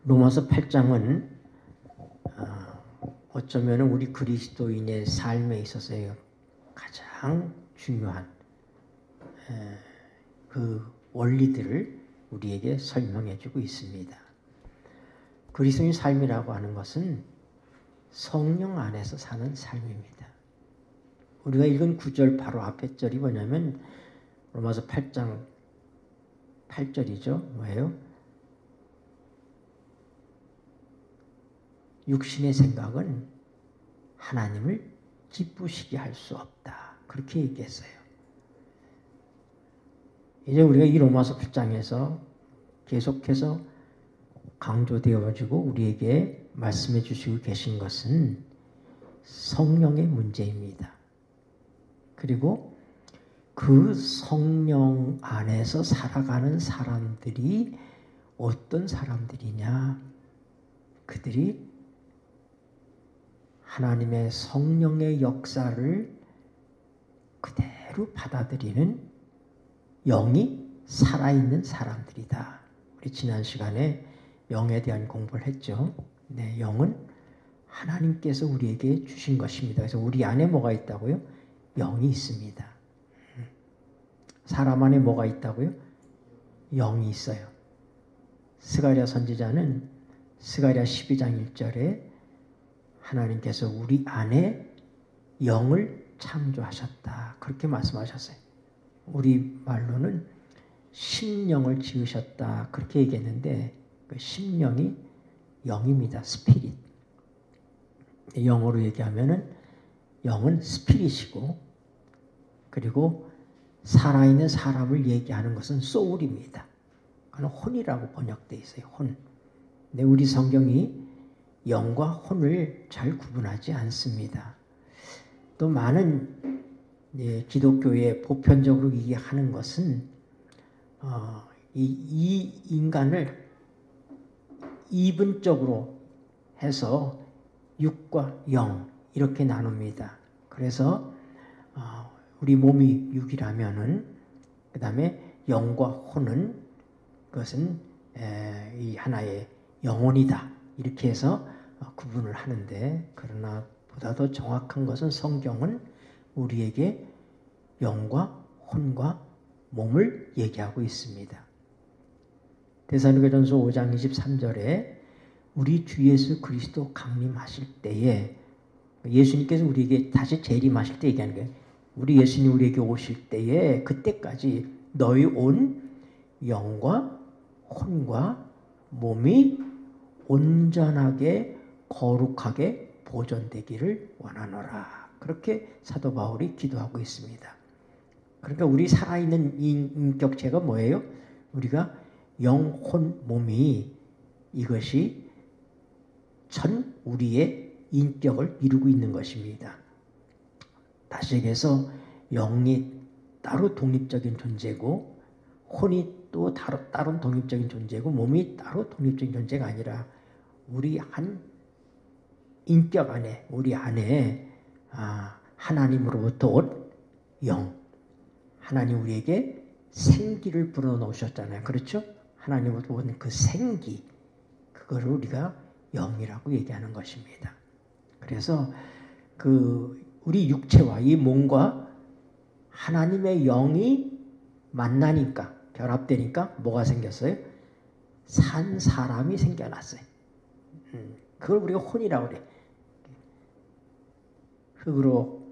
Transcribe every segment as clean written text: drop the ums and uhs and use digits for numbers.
로마서 8장은 어쩌면 우리 그리스도인의 삶에 있어서의 가장 중요한 그 원리들을 우리에게 설명해 주고 있습니다. 그리스도인 삶이라고 하는 것은 성령 안에서 사는 삶입니다. 우리가 읽은 9절 바로 앞에 절이 뭐냐면 로마서 8장 8절이죠. 뭐예요? 육신의 생각은 하나님을 기쁘시게 할 수 없다. 그렇게 얘기했어요. 이제 우리가 이 로마서 8장에서 계속해서 강조되어지고 우리에게 말씀해 주시고 계신 것은 성령의 문제입니다. 그리고 그 성령 안에서 살아가는 사람들이 어떤 사람들이냐? 그들이 하나님의 성령의 역사를 그대로 받아들이는 영이 살아있는 사람들이다. 우리 지난 시간에 영에 대한 공부를 했죠. 네, 영은 하나님께서 우리에게 주신 것입니다. 그래서 우리 안에 뭐가 있다고요? 영이 있습니다. 사람 안에 뭐가 있다고요? 영이 있어요. 스가랴 선지자는 스가랴 12장 1절에 하나님께서 우리 안에 영을 창조하셨다. 그렇게 말씀하셨어요. 우리 말로는 심령을 지으셨다. 그렇게 얘기했는데 그 심령이 영입니다. 스피릿. 영어로 얘기하면은 영은 스피릿이고 그리고 살아있는 사람을 얘기하는 것은 소울입니다. 그건 혼이라고 번역되어 있어요. 혼. 근데 우리 성경이 영과 혼을 잘 구분하지 않습니다. 또 많은 기독교에 보편적으로 얘기하는 것은 이 인간을 이분적으로 해서 육과 영 이렇게 나눕니다. 그래서 우리 몸이 육이라면은 그 다음에 영과 혼은 그것은 이 하나의 영혼이다. 이렇게 해서 구분을 하는데 그러나 보다 더 정확한 것은 성경은 우리에게 영과 혼과 몸을 얘기하고 있습니다. 데살로니가전서 5장 23절에 우리 주 예수 그리스도 강림하실 때에 예수님께서 우리에게 다시 재림하실 때 얘기하는 거예요. 우리 예수님 우리에게 오실 때에 그때까지 너희 온 영과 혼과 몸이 온전하게 거룩하게 보존되기를 원하노라. 그렇게 사도 바울이 기도하고 있습니다. 그러니까 우리 살아있는 인격체가 뭐예요? 우리가 영, 혼, 몸이 이것이 전 우리의 인격을 이루고 있는 것입니다. 다시 얘기해서 영이 따로 독립적인 존재고 혼이 또 다른 독립적인 존재고 몸이 따로 독립적인 존재가 아니라 우리 한 인격 안에 우리 안에 하나님으로부터 온 영 하나님 우리에게 생기를 불어넣으셨잖아요. 그렇죠? 하나님으로부터 온 그 생기 그거를 우리가 영이라고 얘기하는 것입니다. 그래서 그 우리 육체와 이 몸과 하나님의 영이 만나니까 결합되니까 뭐가 생겼어요? 산 사람이 생겨났어요. 그걸 우리가 혼이라고 그래. 흙으로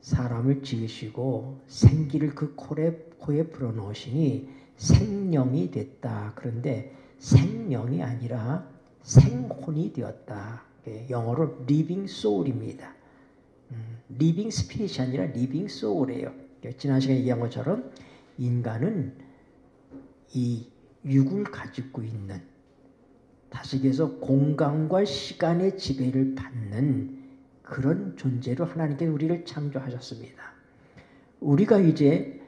사람을 지으시고 생기를 그 코에 불어넣으시니 생령이 됐다. 그런데 생령이 아니라 생혼이 되었다. 영어로 living soul입니다. living spirit이 아니라 living soul이에요. 지난 시간에 얘기한 것처럼 인간은 이 육을 가지고 있는 다시 얘기해서 공간과 시간의 지배를 받는 그런 존재로 하나님께서 우리를 창조하셨습니다. 우리가 이제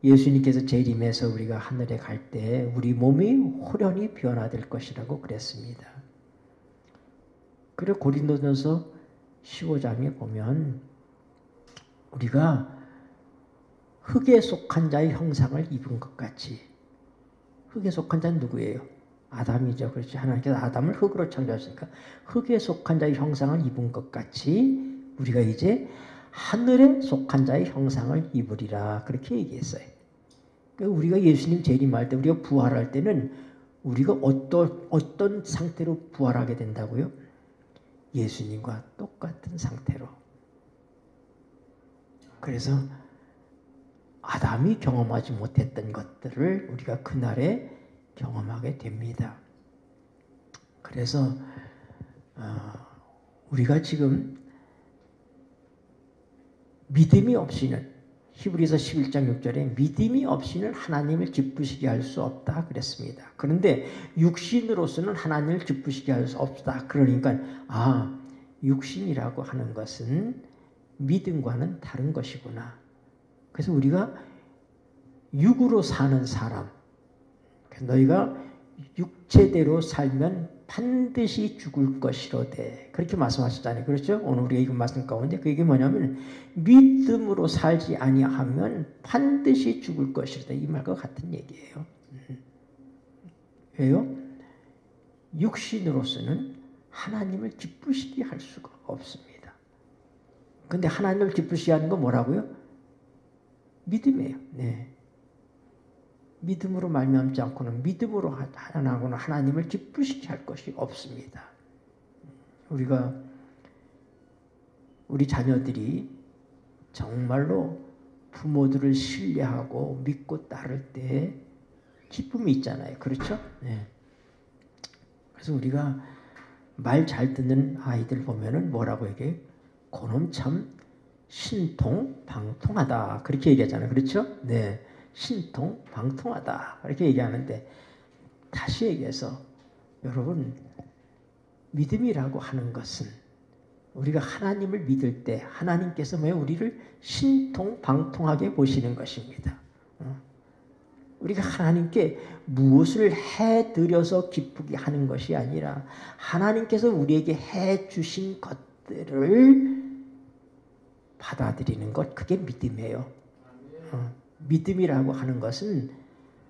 예수님께서 재림해서 우리가 하늘에 갈 때 우리 몸이 호련히 변화될 것이라고 그랬습니다. 그리고 고린도전서 15장에 보면 우리가 흙에 속한 자의 형상을 입은 것 같이 흙에 속한 자는 누구예요? 아담이죠. 그렇죠. 하나님께서 아담을 흙으로 창조하시니까 흙에 속한 자의 형상을 입은 것 같이 우리가 이제 하늘에 속한 자의 형상을 입으리라. 그렇게 얘기했어요. 그러니까 우리가 예수님 재림할 때, 우리가 부활할 때는 우리가 어떤 상태로 부활하게 된다고요? 예수님과 똑같은 상태로. 그래서 아담이 경험하지 못했던 것들을 우리가 그날에 경험하게 됩니다. 그래서 우리가 지금 믿음이 없이는, 히브리서 11장 6절에 믿음이 없이는 하나님을 기쁘시게 할 수 없다 그랬습니다. 그런데 육신으로서는 하나님을 기쁘시게 할 수 없다. 그러니까 육신이라고 하는 것은 믿음과는 다른 것이구나. 그래서 우리가 육으로 사는 사람, 너희가 육체대로 살면 반드시 죽을 것이로되, 그렇게 말씀하셨잖아요. 그렇죠? 오늘 우리가 읽은 말씀 가운데 그 얘기 뭐냐면 믿음으로 살지 아니하면 반드시 죽을 것이로되, 이 말과 같은 얘기예요. 왜요? 육신으로서는 하나님을 기쁘시게 할 수가 없습니다. 근데 하나님을 기쁘시게 하는 건 뭐라고요? 믿음이에요. 네. 믿음으로 말미암지 않고는, 믿음으로 하나하고는 하나님을 기쁘시게 할 것이 없습니다. 우리 자녀들이 정말로 부모들을 신뢰하고 믿고 따를 때 기쁨이 있잖아요. 그렇죠? 네. 그래서 우리가 말 잘 듣는 아이들 보면은 뭐라고 얘기해요? 그놈 참 신통방통하다. 그렇게 얘기하잖아요. 그렇죠? 네. 신통방통하다. 그렇게 얘기하는데, 다시 얘기해서 여러분, 믿음이라고 하는 것은 우리가 하나님을 믿을 때 하나님께서 우리를 신통방통하게 보시는 것입니다. 우리가 하나님께 무엇을 해드려서 기쁘게 하는 것이 아니라 하나님께서 우리에게 해주신 것들을 받아들이는 것, 그게 믿음이에요. 믿음이라고 하는 것은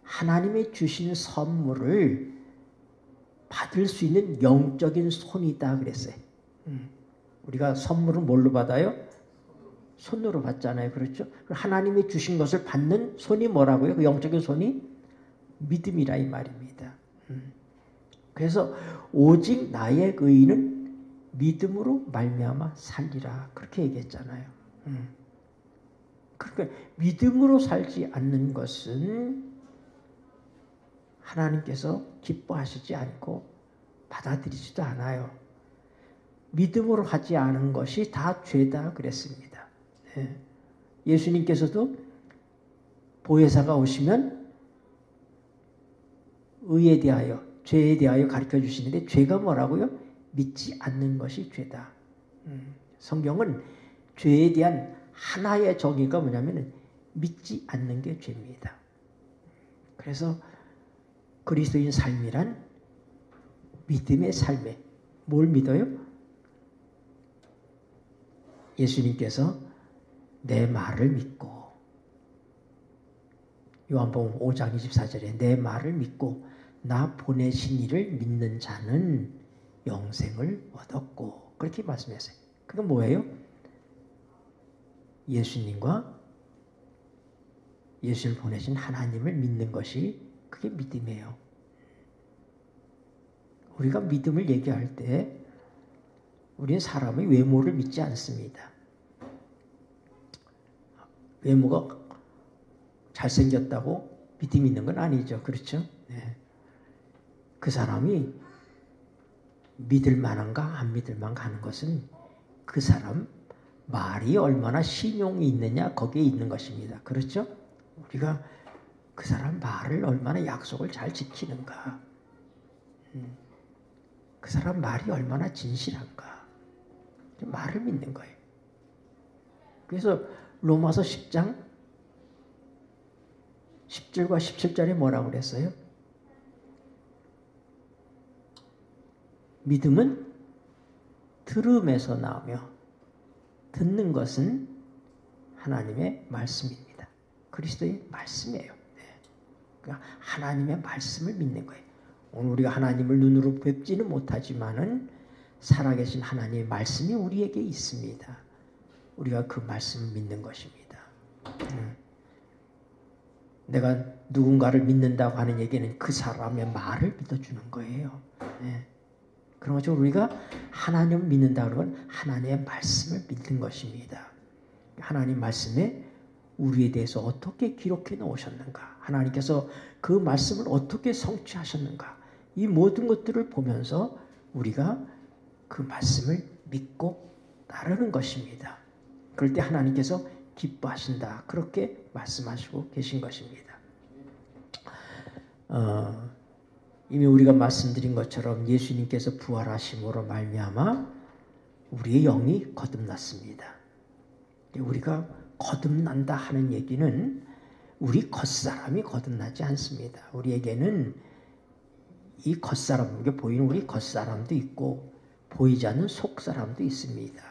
하나님의 주신 선물을 받을 수 있는 영적인 손이다 그랬어요. 우리가 선물은 뭘로 받아요? 손으로 받잖아요. 그렇죠? 하나님이 주신 것을 받는 손이 뭐라고요? 그 영적인 손이 믿음이라 이 말입니다. 그래서 오직 나의 의인은 믿음으로 말미암아 살리라. 그렇게 얘기했잖아요. 그러니까 믿음으로 살지 않는 것은 하나님께서 기뻐하시지 않고 받아들이지도 않아요. 믿음으로 하지 않은 것이 다 죄다 그랬습니다. 네. 예수님께서도 보혜사가 오시면 의에 대하여, 죄에 대하여 가르쳐 주시는데, 죄가 뭐라고요? 믿지 않는 것이 죄다. 성경은 죄에 대한 하나의 정의가 뭐냐면 믿지 않는 게 죄입니다. 그래서 그리스도인 삶이란 믿음의 삶에 뭘 믿어요? 예수님께서 내 말을 믿고, 요한복음 5장 24절에 내 말을 믿고 나 보내신 이를 믿는 자는 영생을 얻었고, 그렇게 말씀했어요. 그건 뭐예요? 예수님과 예수를 보내신 하나님을 믿는 것이, 그게 믿음이에요. 우리가 믿음을 얘기할 때 우리는 사람의 외모를 믿지 않습니다. 외모가 잘생겼다고 믿음이 있는 건 아니죠. 그렇죠? 네. 그 사람이 믿을 만한가 안 믿을 만한가 하는 것은 그 사람 말이 얼마나 신용이 있느냐, 거기에 있는 것입니다. 그렇죠? 우리가 그 사람 말을 얼마나 약속을 잘 지키는가, 그 사람 말이 얼마나 진실한가, 말을 믿는 거예요. 그래서 로마서 10장 10절과 17절에 뭐라고 그랬어요? 믿음은 들음에서 나오며 듣는 것은 하나님의 말씀입니다. 그리스도의 말씀이에요. 네. 그러니까 하나님의 말씀을 믿는 거예요. 오늘 우리가 하나님을 눈으로 뵙지는 못하지만은 살아계신 하나님의 말씀이 우리에게 있습니다. 우리가 그 말씀을 믿는 것입니다. 내가 누군가를 믿는다고 하는 얘기는 그 사람의 말을 믿어주는 거예요. 그런 것처럼 우리가 하나님을 믿는다는 건 하나님의 말씀을 믿는 것입니다. 하나님 말씀에 우리에 대해서 어떻게 기록해 놓으셨는가, 하나님께서 그 말씀을 어떻게 성취하셨는가, 이 모든 것들을 보면서 우리가 그 말씀을 믿고 따르는 것입니다. 그럴 때 하나님께서 기뻐하신다, 그렇게 말씀하시고 계신 것입니다. 이미 우리가 말씀드린 것처럼 예수님께서 부활하심으로 말미암아 우리의 영이 거듭났습니다. 우리가 거듭난다 하는 얘기는 우리 겉사람이 거듭나지 않습니다. 우리에게는 이 겉사람, 이게 보이는 우리 겉사람도 있고 보이지 않는 속사람도 있습니다.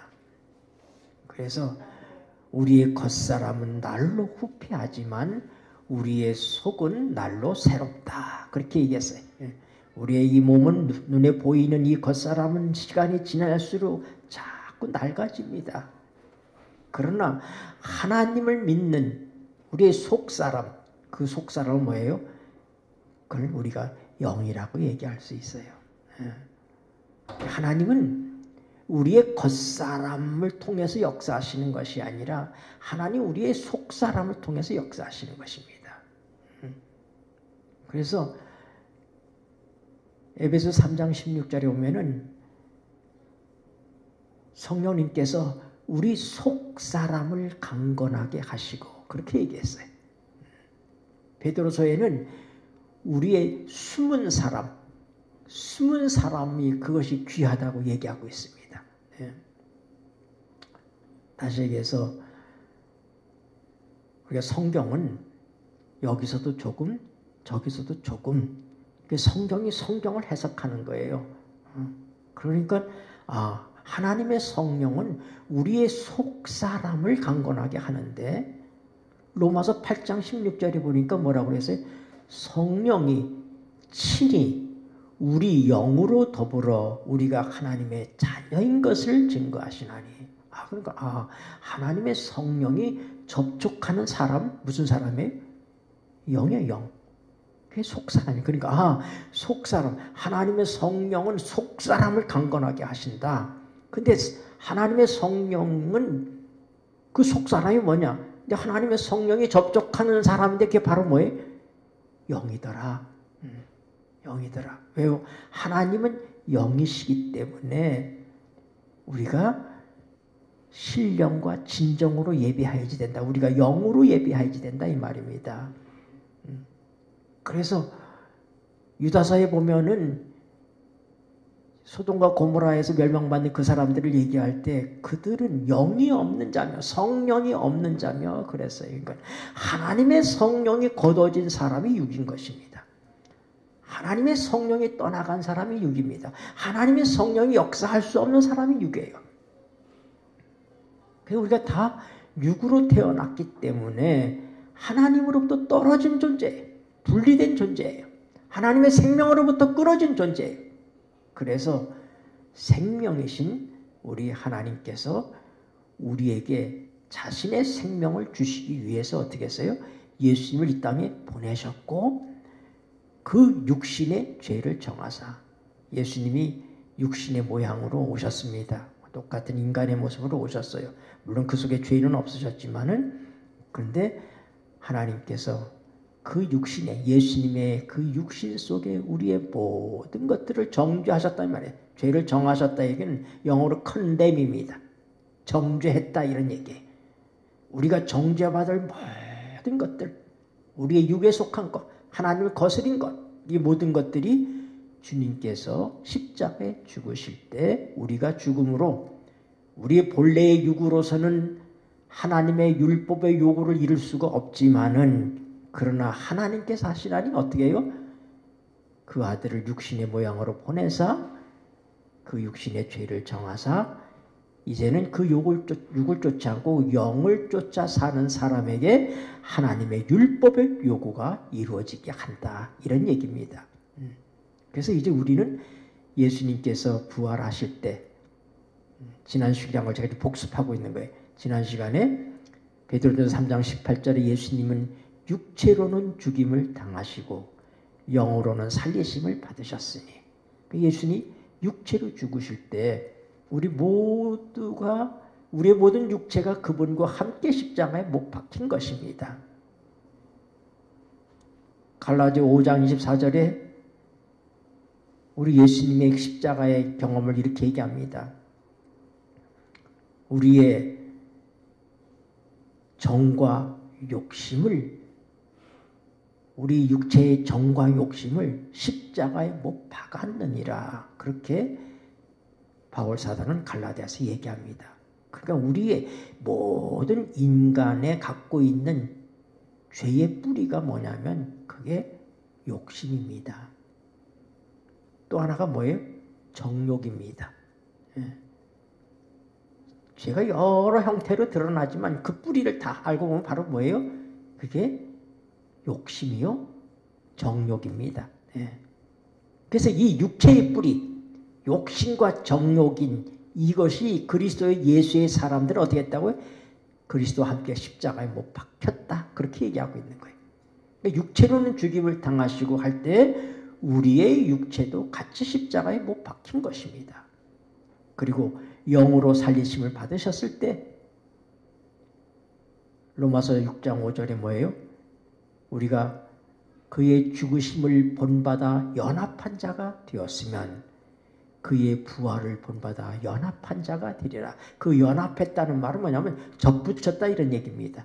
그래서 우리의 겉사람은 날로 후패하지만 우리의 속은 날로 새롭다, 그렇게 얘기했어요. 우리의 이 몸은 눈에 보이는 이 겉사람은 시간이 지날수록 자꾸 낡아집니다. 그러나 하나님을 믿는 우리의 속사람, 그 속사람은 뭐예요? 그걸 우리가 영이라고 얘기할 수 있어요. 하나님은 우리의 겉사람을 통해서 역사하시는 것이 아니라 하나님 우리의 속사람을 통해서 역사하시는 것입니다. 그래서 에베소 3장 16절에 보면은 성령님께서 우리 속사람을 강건하게 하시고, 그렇게 얘기했어요. 베드로서에는 우리의 숨은 사람이 그것이 귀하다고 얘기하고 있습니다. 다시 얘기해서 우리가 성경은 여기서도 조금 저기서도 조금, 성경이 성경을 해석하는 거예요. 그러니까 하나님의 성령은 우리의 속사람을 강건하게 하는데, 로마서 8장 16절에 보니까 뭐라고 그랬어요? 성령이 친히 우리 영으로 더불어 우리가 하나님의 자녀인 것을 증거하시나니. 그러니까 하나님의 성령이 접촉하는 사람, 무슨 사람이에요? 영이에요, 영. 그게 속사람이에요. 그러니까 속사람, 하나님의 성령은 속사람을 강건하게 하신다. 근데 하나님의 성령은 그 속사람이 뭐냐? 근데 하나님의 성령이 접촉하는 사람인데 그게 바로 뭐예요? 영이더라. 영이더라. 왜요? 하나님은 영이시기 때문에 우리가 신령과 진정으로 예배해야지 된다. 우리가 영으로 예배해야지 된다, 이 말입니다. 그래서 유다서에 보면은 소돔과 고모라에서 멸망받는 그 사람들을 얘기할 때 그들은 영이 없는 자며 성령이 없는 자며 그랬어요. 그러니까 하나님의 성령이 거둬진 사람이 육인 것입니다. 하나님의 성령이 떠나간 사람이 육입니다. 하나님의 성령이 역사할 수 없는 사람이 육이에요. 그래서 우리가 다 육으로 태어났기 때문에 하나님으로부터 떨어진 존재예요. 분리된 존재예요. 하나님의 생명으로부터 끊어진 존재예요. 그래서 생명이신 우리 하나님께서 우리에게 자신의 생명을 주시기 위해서 어떻게 했어요? 예수님을 이 땅에 보내셨고 그 육신의 죄를 정하사, 예수님이 육신의 모양으로 오셨습니다. 똑같은 인간의 모습으로 오셨어요. 물론 그 속에 죄는 없으셨지만은, 그런데 하나님께서 그 육신에, 예수님의 그 육신 속에 우리의 모든 것들을 정죄하셨단 말이에요. 죄를 정하셨다 얘기는 영어로 condemn입니다. 정죄했다, 이런 얘기예요. 우리가 정죄받을 모든 것들, 우리의 육에 속한 것, 하나님을 거스린 것, 이 모든 것들이 주님께서 십자가에 죽으실 때 우리가 죽음으로, 우리의 본래의 육으로서는 하나님의 율법의 요구를 이룰 수가 없지만은, 그러나 하나님께서 하시나니 어떻게 해요? 그 아들을 육신의 모양으로 보내사 그 육신의 죄를 정하사 이제는 그 육을 쫓지 않고 영을 쫓아 사는 사람에게 하나님의 율법의 요구가 이루어지게 한다, 이런 얘기입니다. 그래서 이제 우리는 예수님께서 부활하실 때, 지난 시간을 제가 복습하고 있는 거예요. 지난 시간에 베드로전서 3장 18절에 예수님은 육체로는 죽임을 당하시고 영으로는 살리심을 받으셨으니, 예수님이 육체로 죽으실 때 우리의 모든 육체가 그분과 함께 십자가에 못 박힌 것입니다. 갈라디아 5장 24절에 우리 예수님의 십자가의 경험을 이렇게 얘기합니다. 우리의 정과 욕심을, 우리 육체의 정과 욕심을 십자가에 못 박았느니라. 그렇게 바울 사도는 갈라디아서 얘기합니다. 그러니까 우리의 모든 인간에 갖고 있는 죄의 뿌리가 뭐냐면 그게 욕심입니다. 또 하나가 뭐예요? 정욕입니다. 죄가 여러 형태로 드러나지만 그 뿌리를 다 알고 보면 바로 뭐예요? 그게 욕심이요? 정욕입니다. 그래서 이 육체의 뿌리, 욕심과 정욕인 이것이 그리스도의 예수의 사람들은 어떻게 했다고요? 그리스도와 함께 십자가에 못 박혔다. 그렇게 얘기하고 있는 거예요. 그러니까 육체로는 죽임을 당하시고 할 때 우리의 육체도 같이 십자가에 못 박힌 것입니다. 그리고 영으로 살리심을 받으셨을 때 로마서 6장 5절에 뭐예요? 우리가 그의 죽으심을 본받아 연합한 자가 되었으면 그의 부활을 본받아 연합한 자가 되리라. 그 연합했다는 말은 뭐냐면 접붙였다 이런 얘기입니다.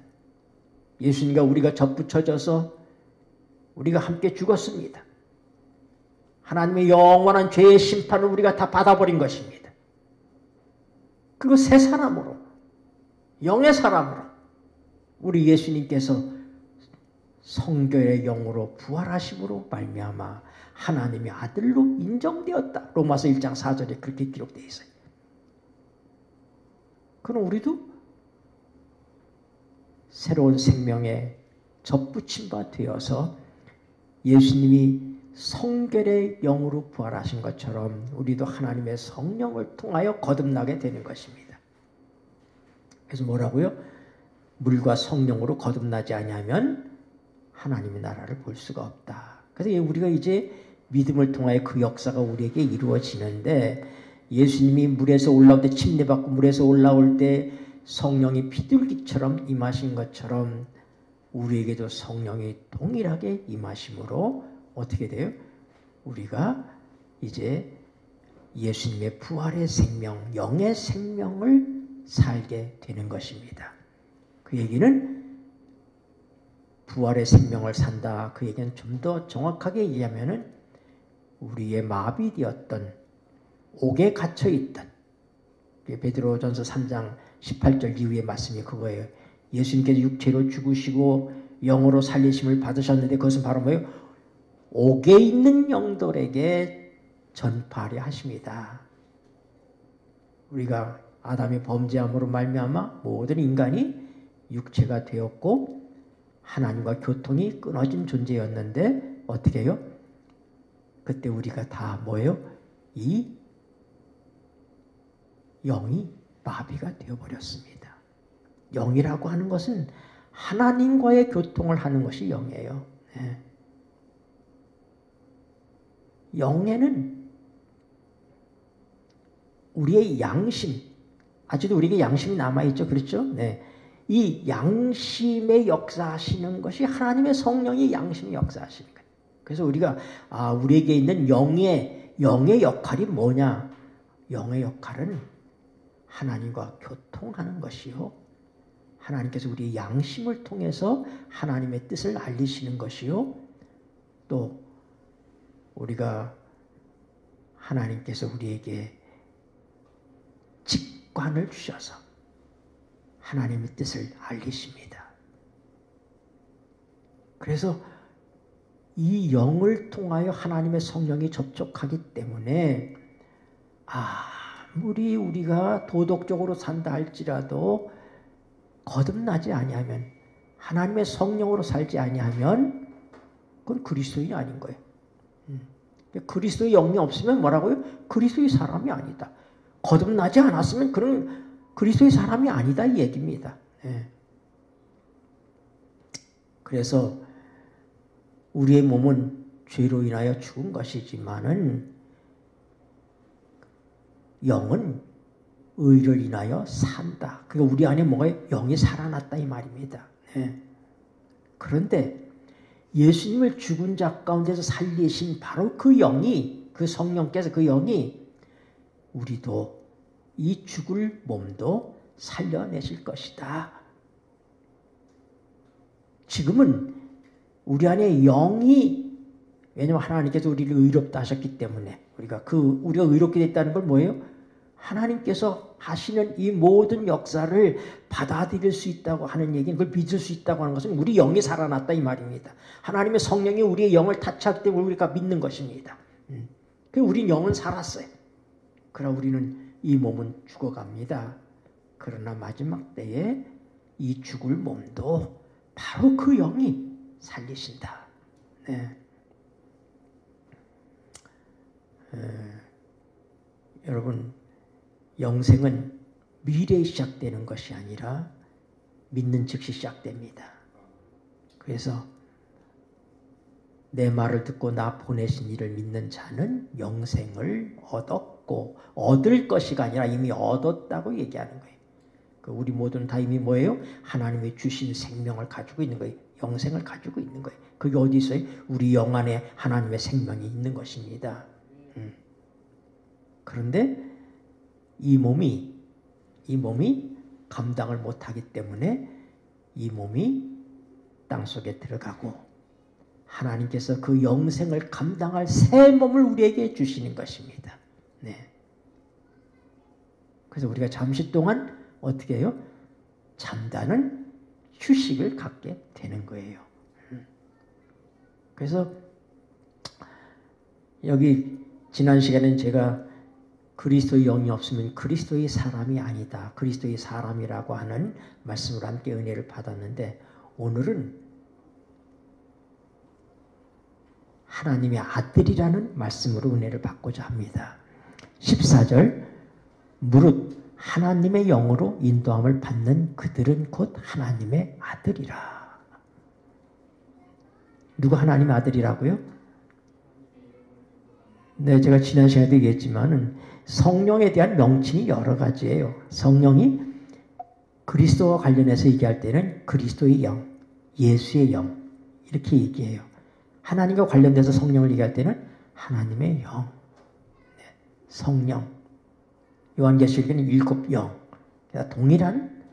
예수님과 우리가 접붙여져서 우리가 함께 죽었습니다. 하나님의 영원한 죄의 심판을 우리가 다 받아버린 것입니다. 그리고 새 사람으로, 영의 사람으로 우리 예수님께서 성결의 영으로 부활하심으로 말미암아 하나님의 아들로 인정되었다. 로마서 1장 4절에 그렇게 기록되어 있어요. 그럼 우리도 새로운 생명에 접붙임 바 되어서 예수님이 성결의 영으로 부활하신 것처럼 우리도 하나님의 성령을 통하여 거듭나게 되는 것입니다. 그래서 뭐라고요? 물과 성령으로 거듭나지 아니하면 하나님의 나라를 볼 수가 없다. 그래서 우리가 이제 믿음을 통하여 그 역사가 우리에게 이루어지는데, 예수님이 물에서 올라올 때, 침례받고 물에서 올라올 때 성령이 비둘기처럼 임하신 것처럼 우리에게도 성령이 동일하게 임하심으로 어떻게 돼요? 우리가 이제 예수님의 부활의 생명, 영의 생명을 살게 되는 것입니다. 그 얘기는 부활의 생명을 산다. 그 얘기는 좀 더 정확하게 얘기하면은 우리의 마비되었던, 옥에 갇혀있던, 베드로전서 3장 18절 이후의 말씀이 그거예요. 예수님께서 육체로 죽으시고 영으로 살리심을 받으셨는데 그것은 바로 뭐예요? 옥에 있는 영들에게 전파하려 하십니다. 우리가 아담의 범죄함으로 말미암아 모든 인간이 육체가 되었고 하나님과 교통이 끊어진 존재였는데 어떻게 해요? 그때 우리가 다 뭐예요? 이 영이 마비가 되어버렸습니다. 영이라고 하는 것은 하나님과의 교통을 하는 것이 영이에요. 영에는 우리의 양심, 아직도 우리에게 양심이 남아있죠. 그렇죠? 네. 이 양심의 역사하시는 것이 하나님의 성령이 양심의 역사하시는 거예요. 그래서 우리가 우리에게 있는 영의 역할이 뭐냐? 영의 역할은 하나님과 교통하는 것이요. 하나님께서 우리의 양심을 통해서 하나님의 뜻을 알리시는 것이요. 또 우리가 하나님께서 우리에게 직관을 주셔서 하나님의 뜻을 알리십니다. 그래서 이 영을 통하여 하나님의 성령이 접촉하기 때문에 아무리 우리가 도덕적으로 산다 할지라도 거듭나지 아니하면, 하나님의 성령으로 살지 아니하면 그건 그리스도인이 아닌 거예요. 그리스도의 영이 없으면 뭐라고요? 그리스도의 사람이 아니다. 거듭나지 않았으면 그런 그리스도의 사람이 아니다 이 얘기입니다. 예. 그래서 우리의 몸은 죄로 인하여 죽은 것이지만은 영은 의를 인하여 산다. 그러니까 우리 안에 뭐가 영이 살아났다 이 말입니다. 예. 그런데 예수님을 죽은 자 가운데서 살리신 바로 그 영이, 그 성령께서 그 영이 우리도 이 죽을 몸도 살려내실 것이다. 지금은 우리 안에 영이, 왜냐하면 하나님께서 우리를 의롭다 하셨기 때문에 우리가 의롭게 됐다는 걸 뭐예요? 하나님께서 하시는 이 모든 역사를 받아들일 수 있다고 하는 얘기는, 그걸 믿을 수 있다고 하는 것은 우리 영이 살아났다 이 말입니다. 하나님의 성령이 우리의 영을 타치하기 때문에 우리가 믿는 것입니다. 그래서 우리 영은 살았어요. 그러나 우리는 이 몸은 죽어갑니다. 그러나 마지막 때에 이 죽을 몸도 바로 그 영이 살리신다. 네. 여러분, 영생은 미래에 시작되는 것이 아니라 믿는 즉시 시작됩니다. 그래서 내 말을 듣고 나 보내신 이를 믿는 자는 영생을 얻었고, 얻을 것이가 아니라 이미 얻었다고 얘기하는 거예요. 우리 모두는 다 이미 뭐예요? 하나님이 주신 생명을 가지고 있는 거예요. 영생을 가지고 있는 거예요. 그게 어디 있어요? 우리 영 안에 하나님의 생명이 있는 것입니다. 그런데 이 몸이 감당을 못하기 때문에 이 몸이 땅속에 들어가고 하나님께서 그 영생을 감당할 새 몸을 우리에게 주시는 것입니다. 네. 그래서 우리가 잠시 동안 어떻게 해요? 잠자는 휴식을 갖게 되는 거예요. 그래서 여기 지난 시간에는 제가 그리스도의 영이 없으면 그리스도의 사람이 아니다. 그리스도의 사람이라고 하는 말씀으로 함께 은혜를 받았는데, 오늘은 하나님의 아들이라는 말씀으로 은혜를 받고자 합니다. 14절, 무릇 하나님의 영으로 인도함을 받는 그들은 곧 하나님의 아들이라. 누가 하나님의 아들이라고요? 네, 제가 지난 시간에도 얘기했지만은 성령에 대한 명칭이 여러 가지예요. 성령이 그리스도와 관련해서 얘기할 때는 그리스도의 영, 예수의 영 이렇게 얘기해요. 하나님과 관련돼서 성령을 얘기할 때는 하나님의 영, 네, 성령. 요한계시록에는 7 영, 동일한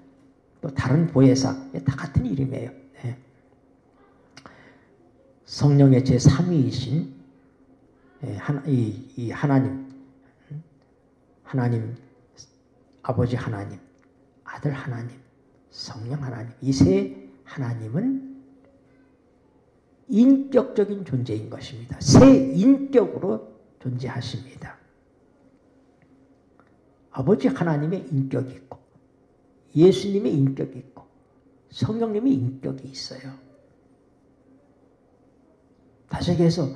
또 다른 보혜사, 다 같은 이름이에요. 네. 성령의 제3위이신 이 하나님, 아버지 하나님, 아들 하나님, 성령 하나님, 이 세 하나님은 인격적인 존재인 것입니다. 세 인격으로 존재하십니다. 아버지 하나님의 인격이 있고, 예수님의 인격이 있고, 성령님의 인격이 있어요. 다시 얘기해서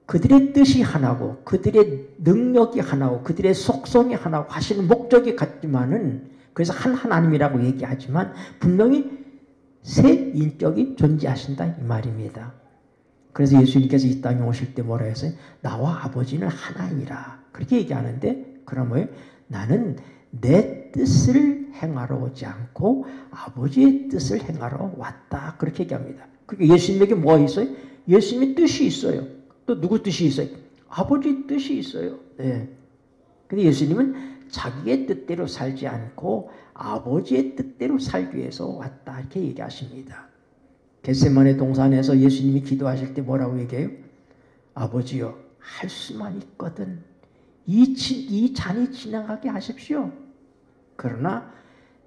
그들의 뜻이 하나고 그들의 능력이 하나고 그들의 속성이 하나고 하시는 목적이 같지만은, 그래서 한 하나님이라고 얘기하지만 분명히 세 인격이 존재하신다 이 말입니다. 그래서 예수님께서 이 땅에 오실 때 뭐라 했어요? 나와 아버지는 하나이라. 그렇게 얘기하는데, 그럼 뭐예요? 나는 내 뜻을 행하러 오지 않고 아버지의 뜻을 행하러 왔다. 그렇게 얘기합니다. 그러니까 예수님에게 뭐가 있어요? 예수님의 뜻이 있어요. 또 누구 뜻이 있어요? 아버지 뜻이 있어요. 네. 근데 예수님은 자기의 뜻대로 살지 않고 아버지의 뜻대로 살기 위해서 왔다. 이렇게 얘기하십니다. 겟세마네 동산에서 예수님이 기도하실 때 뭐라고 얘기해요? 아버지여, 할 수만 있거든 이 잔이 지나가게 하십시오. 그러나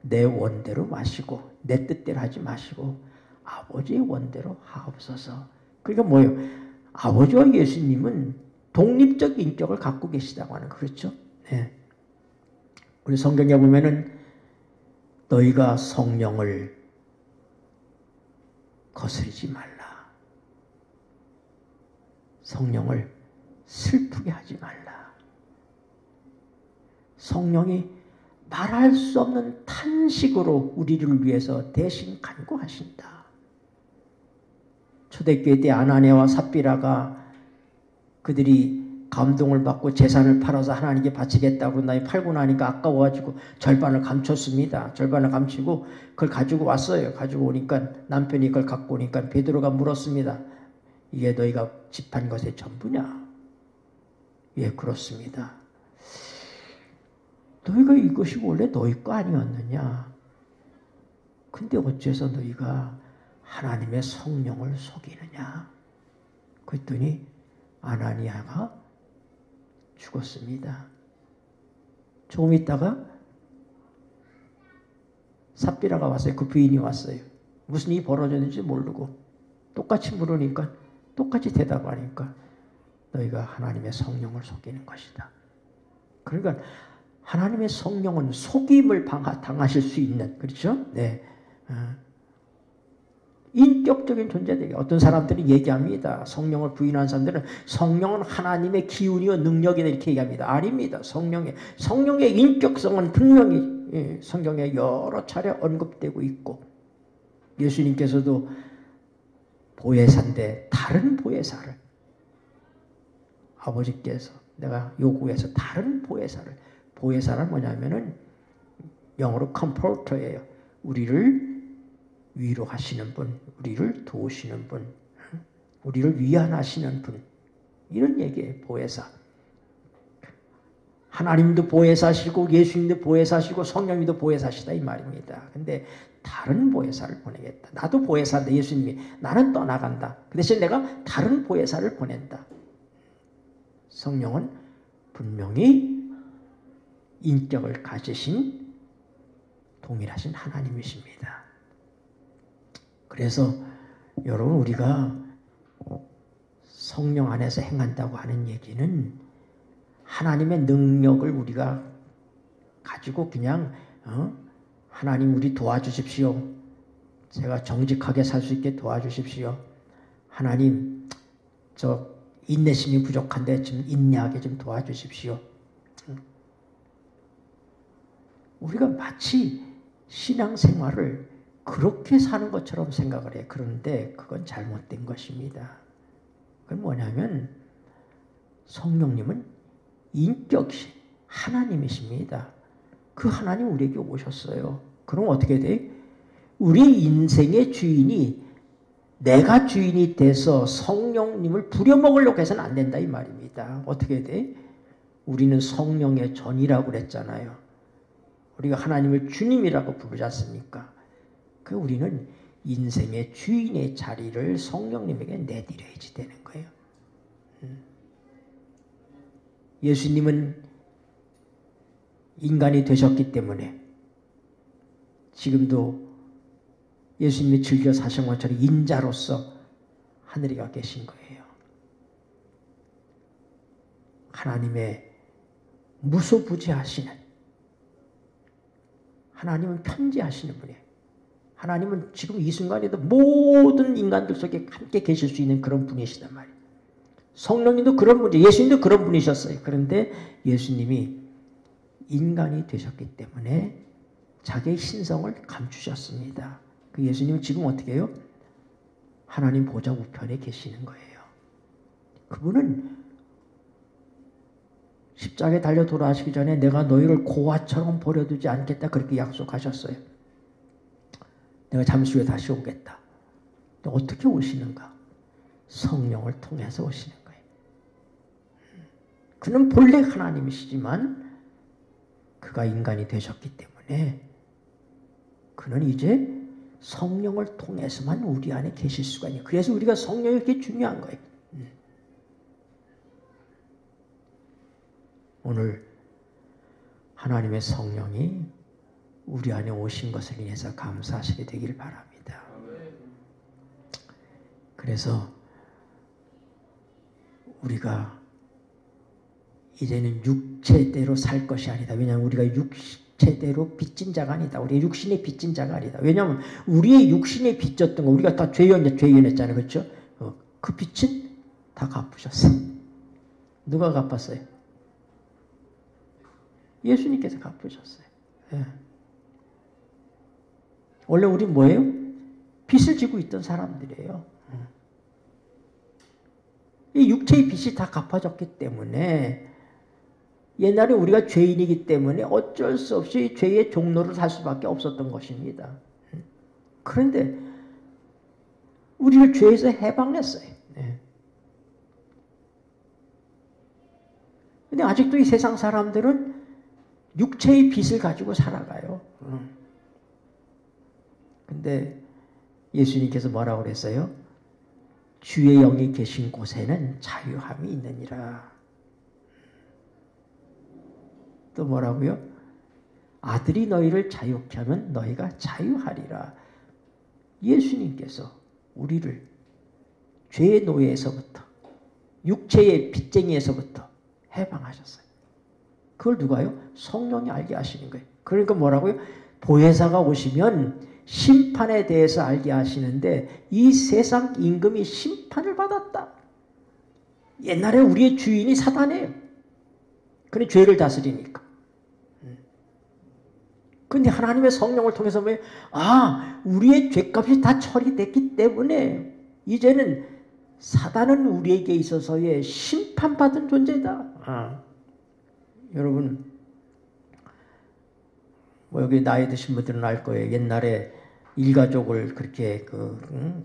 내 원대로 마시고 내 뜻대로 하지 마시고 아버지의 원대로 하옵소서. 그러니까 뭐예요? 아버지와 예수님은 독립적 인격을 갖고 계시다고 하는, 그렇죠? 네. 우리 성경에 보면은 너희가 성령을 거스르지 말라. 성령을 슬프게 하지 말라. 성령이 말할 수 없는 탄식으로 우리를 위해서 대신 간구하신다. 초대교회 때 아나니아와 삽비라가 그들이 감동을 받고 재산을 팔아서 하나님께 바치겠다고 나이 팔고 나니까 아까워가지고 절반을 감췄습니다. 절반을 감추고 그걸 가지고 왔어요. 가지고 오니까 남편이 그걸 갖고 오니까 베드로가 물었습니다. 이게 너희가 집한 것의 전부냐? 예, 그렇습니다. 너희가 이것이 원래 너희 거 아니었느냐? 근데 어째서 너희가 하나님의 성령을 속이느냐? 그랬더니 아나니아가 죽었습니다. 조금 있다가 삽비라가 왔어요. 그 부인이 왔어요. 무슨 일이 벌어졌는지 모르고 똑같이 물으니까 똑같이 대답하니까 너희가 하나님의 성령을 속이는 것이다. 그러니까 하나님의 성령은 속임을 당하실 수 있는, 그렇죠? 네. 인격적인 존재들이 어떤 사람들이 얘기합니다. 성령을 부인한 사람들은 성령은 하나님의 기운이요 능력이다 이렇게 얘기합니다. 아닙니다. 성령의 인격성은 분명히 성경에 여러 차례 언급되고 있고 예수님께서도 보혜사인데 다른 보혜사를 아버지께서 내가 요구해서 다른 보혜사는 뭐냐면은 영어로 comforter예요. 우리를 위로하시는 분, 우리를 도우시는 분, 우리를 위안하시는 분, 이런 얘기예요. 보혜사. 하나님도 보혜사시고 예수님도 보혜사시고 성령님도 보혜사시다 이 말입니다. 근데 다른 보혜사를 보내겠다. 나도 보혜사인데 예수님이 나는 떠나간다. 그 대신 내가 다른 보혜사를 보낸다. 성령은 분명히 인격을 가지신 동일하신 하나님이십니다. 그래서 여러분 우리가 성령 안에서 행한다고 하는 얘기는 하나님의 능력을 우리가 가지고 그냥 하나님 우리 도와주십시오. 제가 정직하게 살 수 있게 도와주십시오. 하나님 저 인내심이 부족한데 좀 인내하게 좀 도와주십시오. 우리가 마치 신앙생활을 그렇게 사는 것처럼 생각을 해요. 그런데 그건 잘못된 것입니다. 그건 뭐냐면 성령님은 인격이신 하나님이십니다. 그 하나님 우리에게 오셨어요. 그럼 어떻게 돼? 우리 인생의 주인이 내가 주인이 돼서 성령님을 부려먹으려고 해서는 안 된다 이 말입니다. 어떻게 돼? 우리는 성령의 전이라고 그랬잖아요. 우리가 하나님을 주님이라고 부르지 않습니까? 그 우리는 인생의 주인의 자리를 성령님에게 내드려야지 되는 거예요. 예수님은 인간이 되셨기 때문에 지금도 예수님이 즐겨 사신 것처럼 인자로서 하늘에 가 계신 거예요. 하나님의 무소부지하시는 하나님은 편지하시는 분이에요. 하나님은 지금 이 순간에도 모든 인간들 속에 함께 계실 수 있는 그런 분이시단 말이에요. 성령님도 그런 분이에요. 예수님도 그런 분이셨어요. 그런데 예수님이 인간이 되셨기 때문에 자기의 신성을 감추셨습니다. 그 예수님은 지금 어떻게 해요? 하나님 보좌 우편에 계시는 거예요. 그분은 십자가에 달려 돌아가시기 전에 내가 너희를 고아처럼 버려두지 않겠다 그렇게 약속하셨어요. 내가 잠시 후에 다시 오겠다. 어떻게 오시는가? 성령을 통해서 오시는 거예요. 그는 본래 하나님이시지만 그가 인간이 되셨기 때문에 그는 이제 성령을 통해서만 우리 안에 계실 수가 있는. 그래서 우리가 성령이 그렇게 중요한 거예요. 오늘 하나님의 성령이 우리 안에 오신 것을 인해서 감사하시게 되길 바랍니다. 그래서 우리가 이제는 육체대로 살 것이 아니다. 왜냐하면 우리가 육체대로 빚진 자가 아니다. 우리의 육신에 빚진 자가 아니다. 왜냐하면 우리의 육신에 빚졌던 거 우리가 다 죄인했잖아요. 그렇죠? 그 빚은 다 갚으셨어요. 누가 갚았어요? 예수님께서 갚으셨어요. 예. 원래 우리 뭐예요? 빚을 지고 있던 사람들이에요. 이 육체의 빚이 다 갚아졌기 때문에 옛날에 우리가 죄인이기 때문에 어쩔 수 없이 죄의 종로를 살 수밖에 없었던 것입니다. 그런데 우리를 죄에서 해방했어요. 근데 아직도 이 세상 사람들은 육체의 빚을 가지고 살아가요. 근데 예수님께서 뭐라고 그랬어요? 주의 영이 계신 곳에는 자유함이 있느니라. 또 뭐라고요? 아들이 너희를 자유케 하면 너희가 자유하리라. 예수님께서 우리를 죄의 노예에서부터 육체의 빚쟁이에서부터 해방하셨어요. 그걸 누가요? 성령이 알게 하시는 거예요. 그러니까 뭐라고요? 보혜사가 오시면 심판에 대해서 알게 하시는데 이 세상 임금이 심판을 받았다. 옛날에 우리의 주인이 사단이에요. 그런데 죄를 다스리니까. 그런데 하나님의 성령을 통해서 뭐예요? 우리의 죄값이 다 처리됐기 때문에 이제는 사단은 우리에게 있어서의 심판받은 존재다. 여러분, 여기 나이 드신 분들은 알 거예요. 옛날에 일가족을 그렇게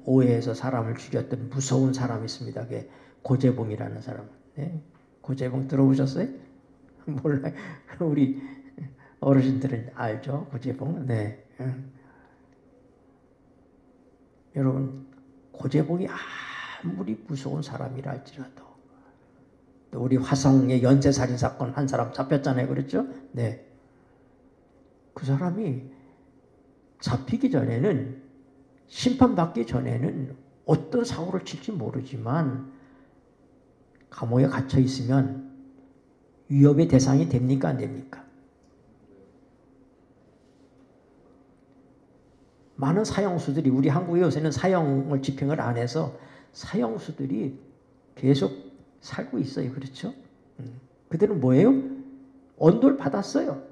오해해서 사람을 죽였던 무서운 사람이 있습니다. 그게 고재봉이라는 사람. 네? 고재봉 들어보셨어요? 몰라요. 우리 어르신들은 알죠? 고재봉. 네. 여러분, 고재봉이 아무리 무서운 사람이라 할지라도 또 우리 화성의 연쇄살인 사건 한 사람 잡혔잖아요. 그렇죠? 네. 그 사람이 잡히기 전에는, 심판받기 전에는 어떤 사고를 칠지 모르지만 감옥에 갇혀 있으면 위협의 대상이 됩니까? 안 됩니까? 많은 사형수들이, 우리 한국에 요새는 사형을 집행을 안 해서 사형수들이 계속 살고 있어요. 그렇죠? 그들은 뭐예요? 언도를 받았어요.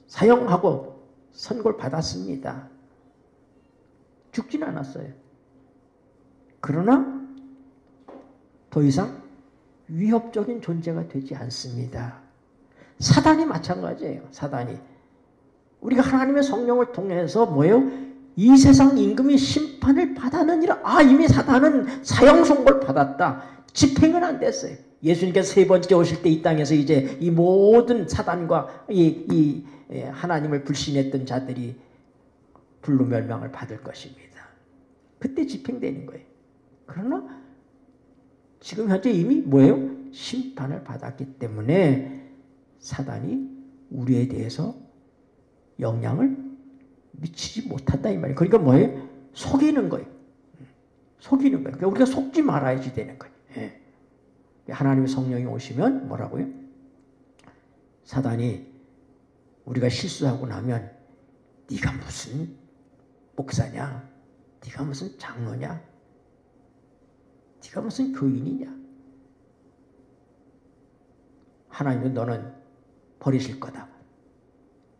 사형하고 선고를 받았습니다. 죽진 않았어요. 그러나 더 이상 위협적인 존재가 되지 않습니다. 사단이 마찬가지예요. 사단이. 우리가 하나님의 성령을 통해서 뭐예요? 이 세상 임금이 심판을 받았느니라. 이미 사단은 사형 선고를 받았다. 집행은 안 됐어요. 예수님께서 세 번째 오실 때 이 땅에서 이제 이 모든 사단과 이 하나님을 불신했던 자들이 불로 멸망을 받을 것입니다. 그때 집행되는 거예요. 그러나 지금 현재 이미 뭐예요? 심판을 받았기 때문에 사단이 우리에 대해서 영향을 미치지 못한다 이 말이에요. 그러니까 뭐예요? 속이는 거예요. 속이는 거예요. 그러니까 우리가 속지 말아야지 되는 거예요. 하나님의 성령이 오시면 뭐라고요? 사단이 우리가 실수하고 나면 네가 무슨 목사냐? 네가 무슨 장로냐? 네가 무슨 교인이냐? 하나님은 너는 버리실 거다.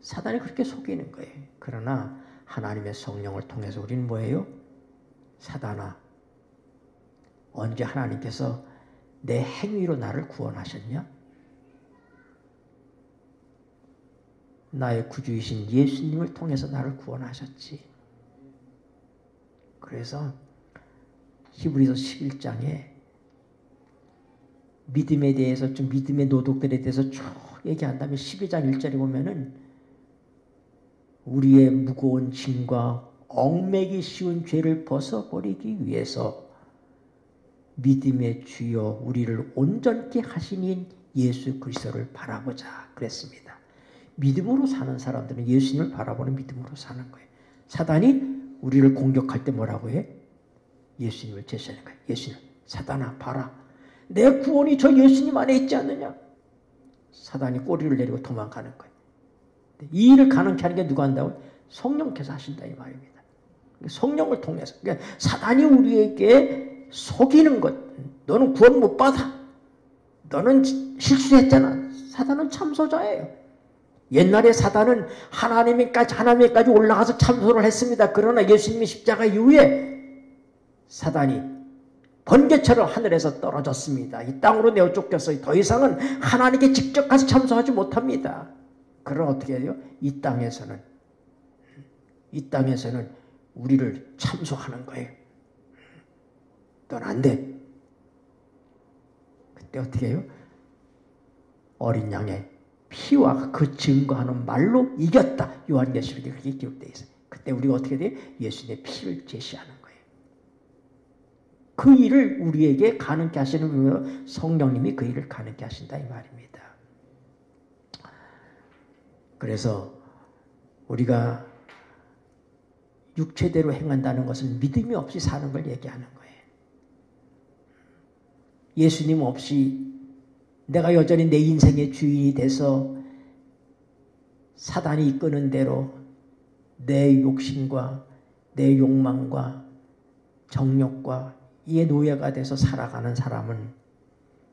사단이 그렇게 속이는 거예요. 그러나 하나님의 성령을 통해서 우리는 뭐예요? 사단아, 언제 하나님께서 내 행위로 나를 구원하셨냐? 나의 구주이신 예수님을 통해서 나를 구원하셨지. 그래서 히브리서 11장에 믿음에 대해서, 좀 믿음의 노동들에 대해서 쭉 얘기한다면 12장 1절에 보면은 우리의 무거운 짐과 얽매기 쉬운 죄를 벗어버리기 위해서 믿음의 주여 우리를 온전케 하시니 예수 그리스도를 바라보자 그랬습니다. 믿음으로 사는 사람들은 예수님을 바라보는 믿음으로 사는 거예요. 사단이 우리를 공격할 때 뭐라고 해? 예수님을 제시하는 거예요. 예수님, 사단아 봐라. 내 구원이 저 예수님 안에 있지 않느냐? 사단이 꼬리를 내리고 도망가는 거예요. 이 일을 가능케 하는 게 누가 한다고? 성령께서 하신다 이 말입니다. 성령을 통해서. 그러니까 사단이 우리에게 속이는 것, 너는 구원 못 받아. 너는 실수했잖아. 사단은 참소자예요. 옛날에 사단은 하나님에까지 올라가서 참소를 했습니다. 그러나 예수님의 십자가 이후에 사단이 번개처럼 하늘에서 떨어졌습니다. 이 땅으로 내어 쫓겼어요. 더 이상은 하나님께 직접 가서 참소하지 못합니다. 그럼 어떻게 해요? 이 땅에서는 우리를 참소하는 거예요. 넌 안 돼. 그때 어떻게 해요? 어린 양의 피와 그 증거하는 말로 이겼다. 요한계시록에 그렇게 기록되어 있어요. 그때 우리가 어떻게 돼요? 예수님의 피를 제시하는 거예요. 그 일을 우리에게 가능케 하시는 분으로 성령님이 그 일을 가능케 하신다 이 말입니다. 그래서 우리가 육체대로 행한다는 것은 믿음이 없이 사는 걸 얘기하는 거예요. 예수님 없이 내가 여전히 내 인생의 주인이 돼서 사단이 이끄는 대로 내 욕심과 내 욕망과 정욕과 이의 노예가 돼서 살아가는 사람은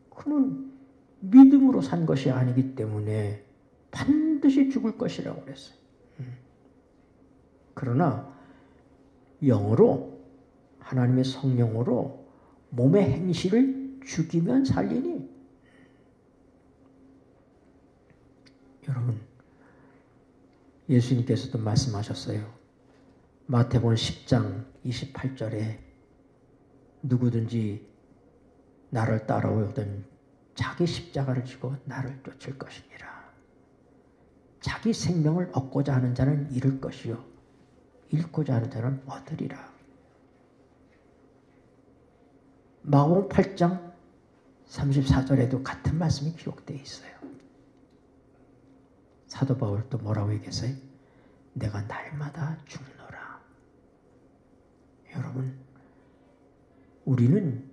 그는 믿음으로 산 것이 아니기 때문에 반드시 죽을 것이라고 그랬어요. 그러나 영으로 하나님의 성령으로 몸의 행실을 죽이면 살리니 여러분 예수님께서도 말씀하셨어요. 마태복음 10장 28절에 누구든지 나를 따라오거든 자기 십자가를 지고 나를 쫓을 것이니라. 자기 생명을 얻고자 하는 자는 잃을 것이요 잃고자 하는 자는 얻으리라. 마가복음 8장 34절에도 같은 말씀이 기록되어 있어요. 사도 바울 또 뭐라고 얘기했어요? 내가 날마다 죽노라. 여러분, 우리는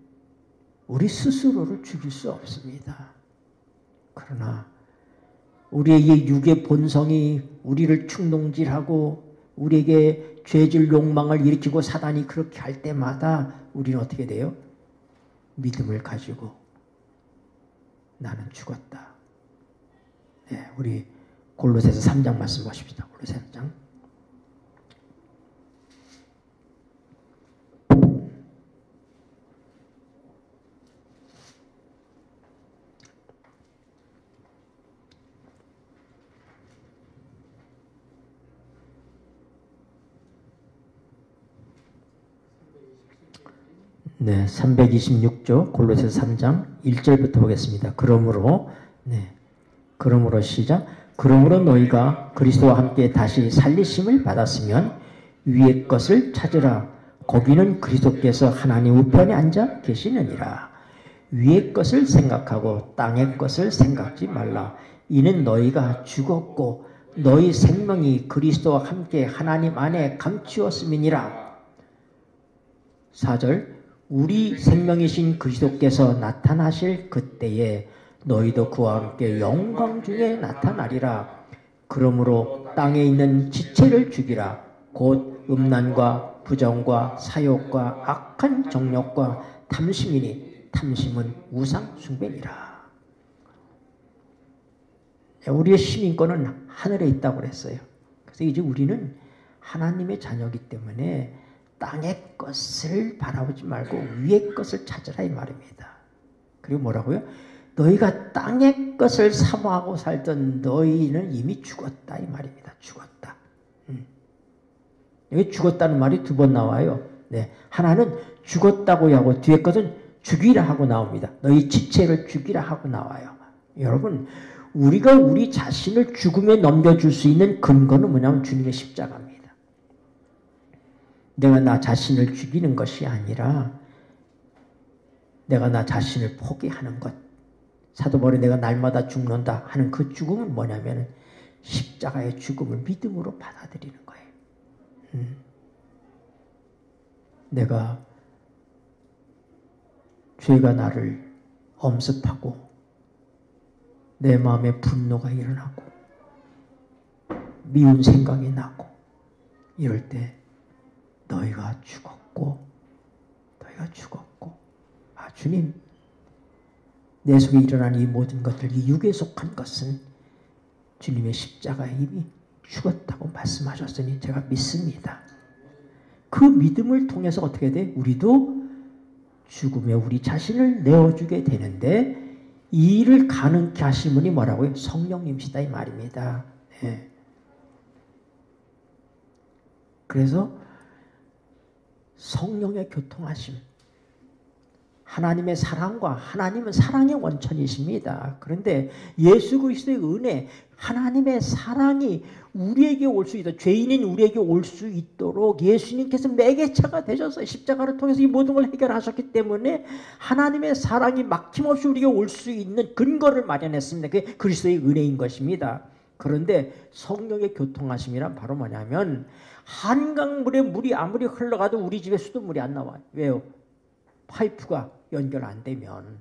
우리 스스로를 죽일 수 없습니다. 그러나 우리의 이 육의 본성이 우리를 충동질하고 우리에게 죄질 욕망을 일으키고 사단이 그렇게 할 때마다 우리는 어떻게 돼요? 믿음을 가지고 나는 죽었다. 네, 우리 골로새서 3장 말씀 보십시다. 골로새서 3장. 네, 326조 골로새서 3장 1절부터 보겠습니다. 그러므로 시작. 그러므로 너희가 그리스도와 함께 다시 살리심을 받았으면 위의 것을 찾으라. 거기는 그리스도께서 하나님 우편에 앉아 계시느니라. 위의 것을 생각하고 땅의 것을 생각지 말라. 이는 너희가 죽었고 너희 생명이 그리스도와 함께 하나님 안에 감추었음이니라. 4절. 우리 생명이신 그리스도께서 나타나실 그때에 너희도 그와 함께 영광 중에 나타나리라. 그러므로 땅에 있는 지체를 죽이라. 곧 음란과 부정과 사욕과 악한 정욕과 탐심이니 탐심은 우상 숭배니라. 우리의 시민권은 하늘에 있다고 그랬어요. 그래서 이제 우리는 하나님의 자녀이기 때문에 땅의 것을 바라보지 말고 위의 것을 찾으라 이 말입니다. 그리고 뭐라고요? 너희가 땅의 것을 사모하고 살던 너희는 이미 죽었다 이 말입니다. 죽었다. 여기 죽었다는 말이 두 번 나와요. 네, 하나는 죽었다고 하고 뒤에 것은 죽이라 하고 나옵니다. 너희 지체를 죽이라 하고 나와요. 여러분, 우리가 우리 자신을 죽음에 넘겨줄 수 있는 근거는 뭐냐면 주님의 십자가입니다. 내가 나 자신을 죽이는 것이 아니라 내가 나 자신을 포기하는 것. 사도 바울이 내가 날마다 죽는다 하는 그 죽음은 뭐냐면 십자가의 죽음을 믿음으로 받아들이는 거예요. 내가 죄가 나를 엄습하고 내 마음에 분노가 일어나고 미운 생각이 나고 이럴 때 너희가 죽었고 주님, 내 속에 일어난 이 모든 것들, 이 육에 속한 것은 주님의 십자가에 이미 죽었다고 말씀하셨으니 제가 믿습니다. 그 믿음을 통해서 어떻게 돼? 우리도 죽음에 우리 자신을 내어주게 되는데 이 일을 가능케 하신 분이 뭐라고요? 성령님이시다 이 말입니다. 네. 그래서 성령의 교통하심, 하나님의 사랑과 하나님은 사랑의 원천이십니다. 그런데 예수 그리스도의 은혜, 하나님의 사랑이 우리에게 올 수 있도록, 죄인인 우리에게 올 수 있도록 예수님께서 매개체가 되셔서 십자가를 통해서 이 모든 걸 해결하셨기 때문에 하나님의 사랑이 막힘없이 우리에게 올 수 있는 근거를 마련했습니다. 그게 그리스도의 은혜인 것입니다. 그런데 성령의 교통하심이란 바로 뭐냐면 한강물에 물이 아무리 흘러가도 우리 집에 수돗물이 안 나와요. 왜요? 파이프가 연결 안 되면,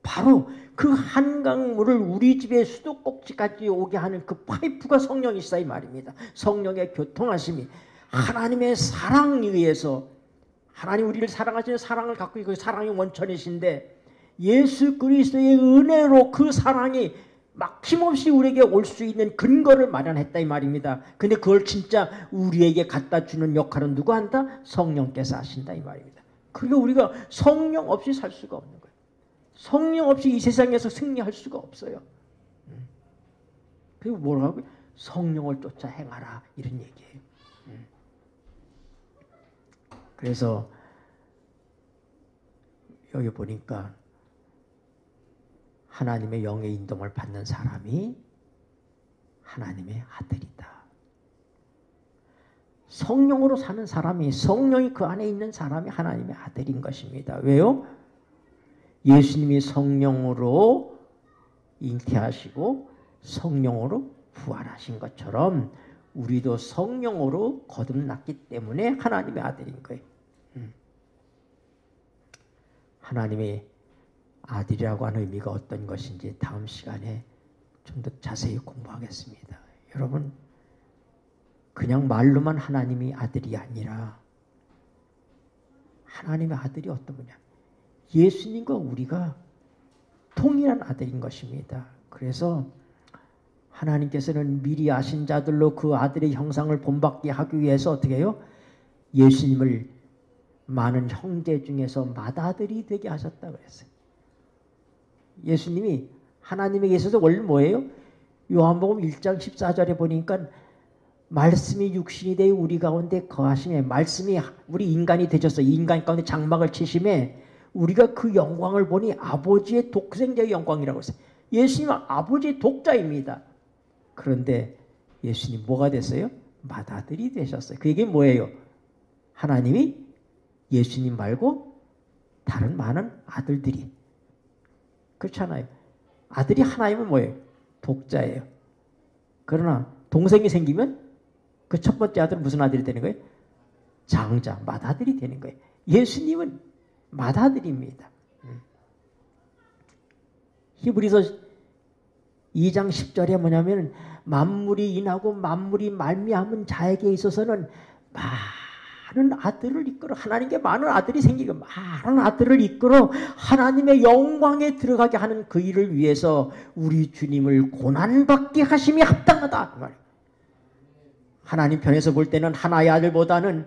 바로 그 한강물을 우리 집의 수도꼭지까지 오게 하는 그 파이프가 성령이시다 이 말입니다. 성령의 교통하심이 하나님의 사랑에 의해서, 하나님 우리를 사랑하시는 사랑을 갖고 있고 그 사랑의 원천이신데 예수 그리스도의 은혜로 그 사랑이 막힘없이 우리에게 올 수 있는 근거를 마련했다 이 말입니다. 근데 그걸 진짜 우리에게 갖다 주는 역할은 누가 한다? 성령께서 하신다 이 말입니다. 그리고 우리가 성령 없이 살 수가 없는 거예요. 성령 없이 이 세상에서 승리할 수가 없어요. 그리고 뭐라고요? 성령을 쫓아 행하라 이런 얘기예요. 그래서 여기 보니까 하나님의 영의 인도를 받는 사람이 하나님의 아들이다. 성령으로 사는 사람이, 성령이 그 안에 있는 사람이 하나님의 아들인 것입니다. 왜요? 예수님이 성령으로 잉태하시고 성령으로 부활하신 것처럼 우리도 성령으로 거듭났기 때문에 하나님의 아들인 거예요. 하나님의 아들이라고 하는 의미가 어떤 것인지 다음 시간에 좀 더 자세히 공부하겠습니다. 여러분, 그냥 말로만 하나님이 아들이 아니라 하나님의 아들이 어떤 분이냐? 예수님과 우리가 동일한 아들인 것입니다. 그래서 하나님께서는 미리 아신 자들로 그 아들의 형상을 본받게 하기 위해서 어떻게 해요? 예수님을 많은 형제 중에서 맏아들이 되게 하셨다고 그랬어요. 예수님이 하나님에게 있어서 원래 뭐예요? 요한복음 1장 14절에 보니까 말씀이 육신이 되어 우리 가운데 거하심에, 말씀이 우리 인간이 되셔서 인간 가운데 장막을 치심에 우리가 그 영광을 보니 아버지의 독생자의 영광이라고 했어요. 예수님은 아버지의 독자입니다. 그런데 예수님 뭐가 됐어요? 맏아들이 되셨어요. 그 얘기는 뭐예요? 하나님이 예수님 말고 다른 많은 아들들이, 그렇잖아요. 아들이 하나이면 뭐예요? 독자예요. 그러나 동생이 생기면 그 첫 번째 아들은 무슨 아들이 되는 거예요? 장자, 맏아들이 되는 거예요. 예수님은 맏아들입니다. 히브리서 2장 10절에 뭐냐면 만물이 인하고 만물이 말미암은 자에게 있어서는 많은 아들을 이끌어, 하나님께 많은 아들이 생기고 많은 아들을 이끌어 하나님의 영광에 들어가게 하는 그 일을 위해서 우리 주님을 고난받게 하심이 합당하다. 하나님 편에서 볼 때는 하나의 아들보다는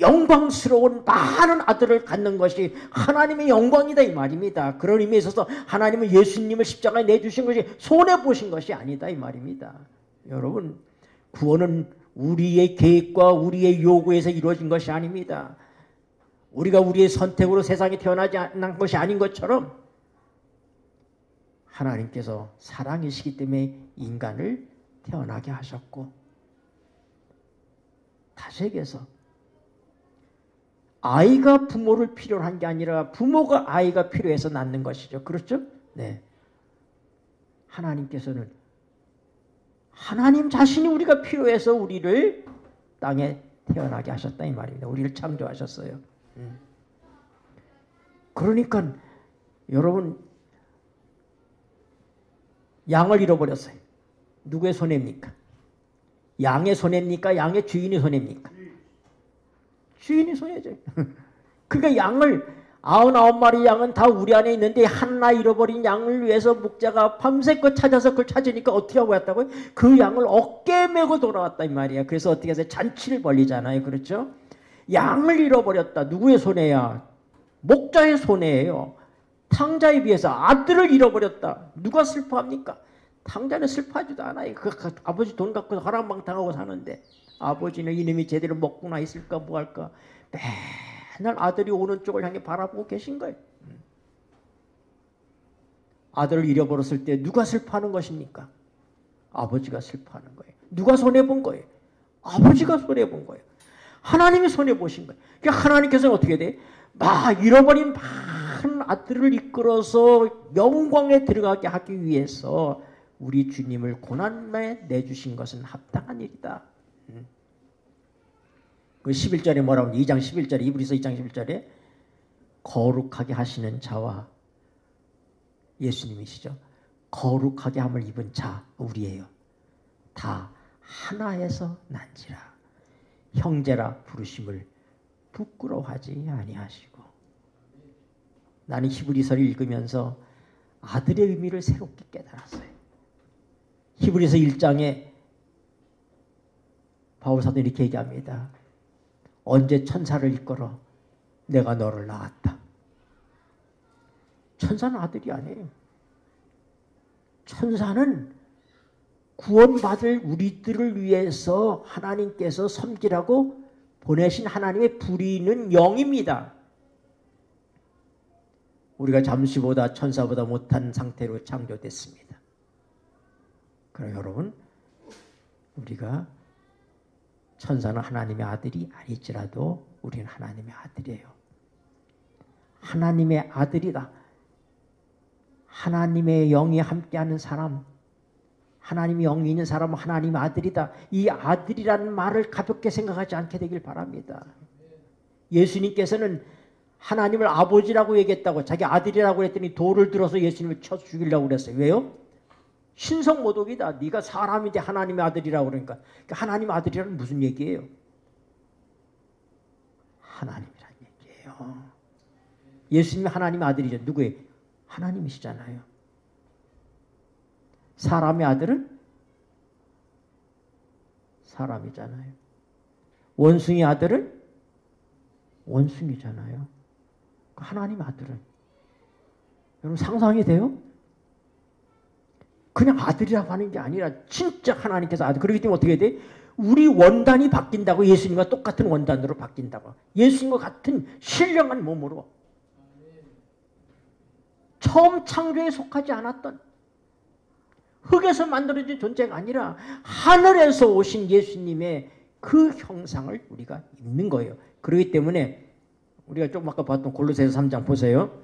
영광스러운 많은 아들을 갖는 것이 하나님의 영광이다 이 말입니다. 그런 의미에 있어서 하나님은 예수님을 십자가에 내주신 것이 손해보신 것이 아니다 이 말입니다. 여러분, 구원은 우리의 계획과 우리의 요구에서 이루어진 것이 아닙니다. 우리가 우리의 선택으로 세상에 태어나지 않은 것이 아닌 것처럼 하나님께서 사랑이시기 때문에 인간을 태어나게 하셨고, 다시 얘기해서 아이가 부모를 필요로 한 게 아니라 부모가 아이가 필요해서 낳는 것이죠. 그렇죠? 네. 하나님께서는 하나님 자신이 우리가 필요해서 우리를 땅에 태어나게 하셨다 이 말입니다. 우리를 창조하셨어요. 그러니까 여러분, 양을 잃어버렸어요. 누구의 손해입니까? 양의 손해입니까? 양의 주인의 손해입니까? 주인이 손해져요. 그러니까 양을 99마리 양은 다 우리 안에 있는데 하나 잃어버린 양을 위해서 목자가 밤새껏 찾아서 그걸 찾으니까 어떻게 하고 왔다고요? 그 양을 어깨에 메고 돌아왔다 이 말이야. 그래서 어떻게 해서 잔치를 벌리잖아요. 그렇죠? 양을 잃어버렸다. 누구의 손해야? 목자의 손해예요. 탕자에 비해서 아들을 잃어버렸다. 누가 슬퍼합니까? 탕자는 슬퍼하지도 않아요. 아버지 돈 갖고 허랑방탕하고 사는데 아버지는 이놈이 제대로 먹고나 있을까 뭐 할까 맨날 아들이 오는 쪽을 향해 바라보고 계신 거예요. 아들을 잃어버렸을 때 누가 슬퍼하는 것입니까? 아버지가 슬퍼하는 거예요. 누가 손해본 거예요? 아버지가 손해본 거예요. 하나님이 손해보신 거예요. 그러니까 하나님께서는 어떻게 돼? 잃어버린 많은 아들을 이끌어서 영광에 들어가게 하기 위해서 우리 주님을 고난에 내주신 것은 합당한 일이다. 그 11절에 뭐라고 하냐? 2장 11절에 이브리서 2장 11절에 거룩하게 하시는 자와 예수님이시죠. 거룩하게 함을 입은 자 우리예요. 다 하나에서 난지라 형제라 부르심을 부끄러워하지 아니하시고. 나는 히브리서를 읽으면서 아들의 의미를 새롭게 깨달았어요. 히브리서 1장에 바울사도는 이렇게 얘기합니다. 언제 천사를 이끌어 내가 너를 낳았다. 천사는 아들이 아니에요. 천사는 구원받을 우리들을 위해서 하나님께서 섬기라고 보내신 하나님의 부리는 영입니다. 우리가 잠시보다 천사보다 못한 상태로 창조됐습니다. 그럼 여러분, 우리가 천사는 하나님의 아들이 아닐지라도 우리는 하나님의 아들이에요. 하나님의 아들이다. 하나님의 영이 함께하는 사람, 하나님의 영이 있는 사람은 하나님의 아들이다. 이 아들이라는 말을 가볍게 생각하지 않게 되길 바랍니다. 예수님께서는 하나님을 아버지라고 얘기했다고 자기 아들이라고 했더니 돌을 들어서 예수님을 쳐 죽이려고 그랬어요. 왜요? 신성모독이다. 네가 사람인데 하나님의 아들이라고 그러니까. 하나님의 아들이라는 무슨 얘기예요? 하나님이라는 얘기예요. 예수님이 하나님의 아들이죠. 누구예요? 하나님이시잖아요. 사람의 아들은 사람이잖아요. 원숭이 아들은 원숭이잖아요. 하나님 아들은 여러분 상상이 돼요? 그냥 아들이라고 하는 게 아니라 진짜 하나님께서 아들. 그렇기 때문에 어떻게 돼? 우리 원단이 바뀐다고 예수님과 똑같은 원단으로 바뀐다고. 예수님과 같은 신령한 몸으로. 처음 창조에 속하지 않았던 흙에서 만들어진 존재가 아니라 하늘에서 오신 예수님의 그 형상을 우리가 입는 거예요. 그렇기 때문에 우리가 조금 아까 봤던 골로새서 3장 보세요.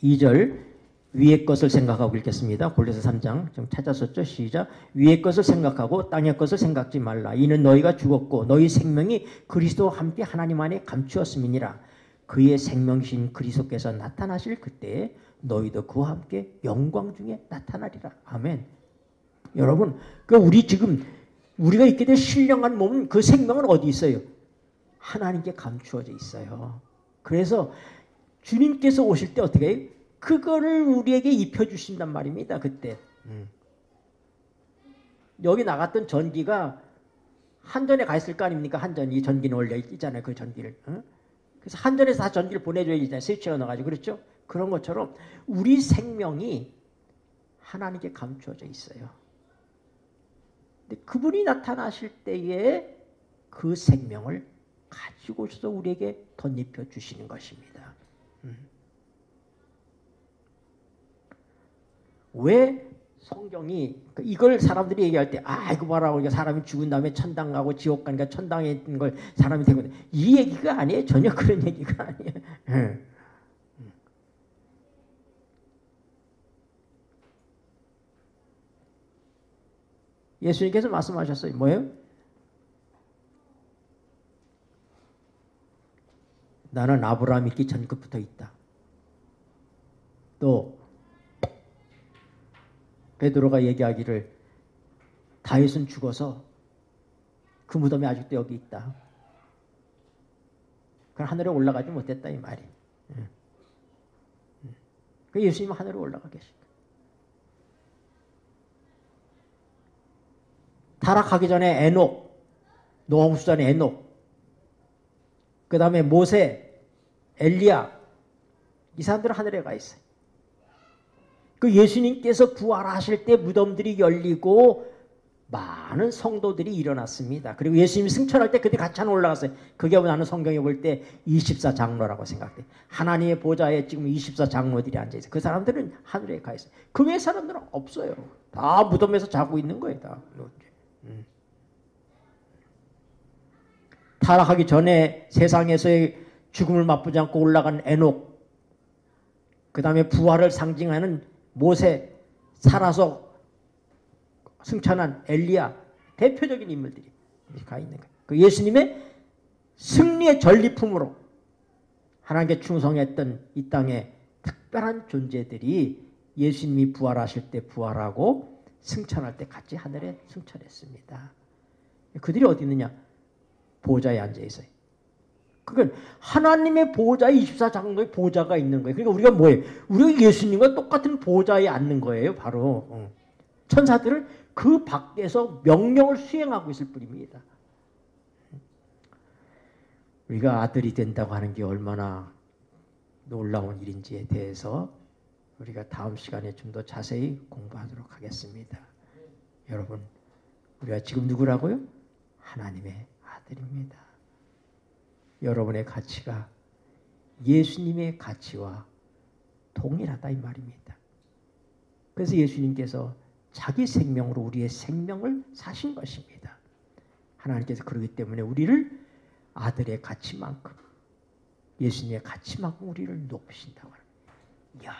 2절 위의 것을 생각하고 읽겠습니다. 골로새 3장 좀 찾았었죠? 시작. 위의 것을 생각하고 땅의 것을 생각지 말라. 이는 너희가 죽었고 너희 생명이 그리스도와 함께 하나님 안에 감추었음이니라. 그의 생명신 그리스도께서 나타나실 그때에 너희도 그와 함께 영광 중에 나타나리라. 아멘. 여러분, 우리가 있게 된 신령한 몸은 그 생명은 어디 있어요? 하나님께 감추어져 있어요. 그래서 주님께서 오실 때 어떻게 해요? 그거를 우리에게 입혀주신단 말입니다. 그때. 여기 나갔던 전기가 한전에 가 있을 거 아닙니까? 한전이 전기는 원래 있잖아요. 그 전기를. 그래서 한전에서 다 전기를 보내줘야 되잖아요. 스위치가 넣어가지고. 그렇죠? 그런 것처럼 우리 생명이 하나님께 감추어져 있어요. 근데 그분이 나타나실 때에 그 생명을 가지고 오셔서 우리에게 덧입혀 주시는 것입니다. 왜 성경이 이걸 사람들이 얘기할 때 이거 봐라, 우리가 사람이 죽은 다음에 천당 가고 지옥 가니까 천당에 있는 걸 사람이 되거든. 이 얘기가 아니에요. 전혀 그런 얘기가 아니에요. 예수님께서 말씀하셨어요. 뭐예요? 나는 아브라함 있기 전부터 있다. 또 베드로가 얘기하기를 다윗은 죽어서 그 무덤이 아직도 여기 있다. 그건 하늘에 올라가지 못했다 이 말이. 그 예수님은 하늘에 올라가 계십니다. 타락하기 전에 에녹, 노아 후손의 에녹, 그 다음에 모세, 엘리야, 이 사람들은 하늘에 가 있어요. 그 예수님께서 부활하실 때 무덤들이 열리고 많은 성도들이 일어났습니다. 그리고 예수님이 승천할 때 그들이 같이 하늘 올라갔어요. 그게 나는 성경에 볼 때 24장로라고 생각돼. 하나님의 보좌에 지금 24장로들이 앉아있어요. 그 사람들은 하늘에 가 있어요. 그 외 사람들은 없어요. 다 무덤에서 자고 있는 거예요. 다. 타락하기 전에 세상에서의 죽음을 맛보지 않고 올라간 에녹, 그 다음에 부활을 상징하는 모세, 살아서 승천한 엘리야, 대표적인 인물들이 가 있는 거예요. 그 예수님의 승리의 전리품으로 하나님께 충성했던 이 땅의 특별한 존재들이 예수님이 부활하실 때 부활하고 승천할 때 같이 하늘에 승천했습니다. 그들이 어디 있느냐? 보좌에 앉아 있어요. 그건 하나님의 보좌에 24장로의 보좌가 있는 거예요. 그러니까 우리가 뭐예요? 우리가 예수님과 똑같은 보좌에 앉는 거예요. 바로 천사들은 그 밖에서 명령을 수행하고 있을 뿐입니다. 우리가 아들이 된다고 하는 게 얼마나 놀라운 일인지에 대해서 우리가 다음 시간에 좀 더 자세히 공부하도록 하겠습니다. 여러분, 우리가 지금 누구라고요? 하나님의 아들입니다. 여러분의 가치가 예수님의 가치와 동일하다 이 말입니다. 그래서 예수님께서 자기 생명으로 우리의 생명을 사신 것입니다. 하나님께서 그러기 때문에 우리를 아들의 가치만큼, 예수님의 가치만큼 우리를 높이신다고 합니다.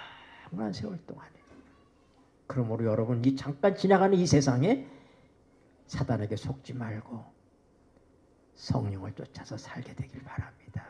영원한 세월 동안에. 그러므로 여러분, 이 잠깐 지나가는 이 세상에 사단에게 속지 말고 성령을 쫓아서 살게 되길 바랍니다.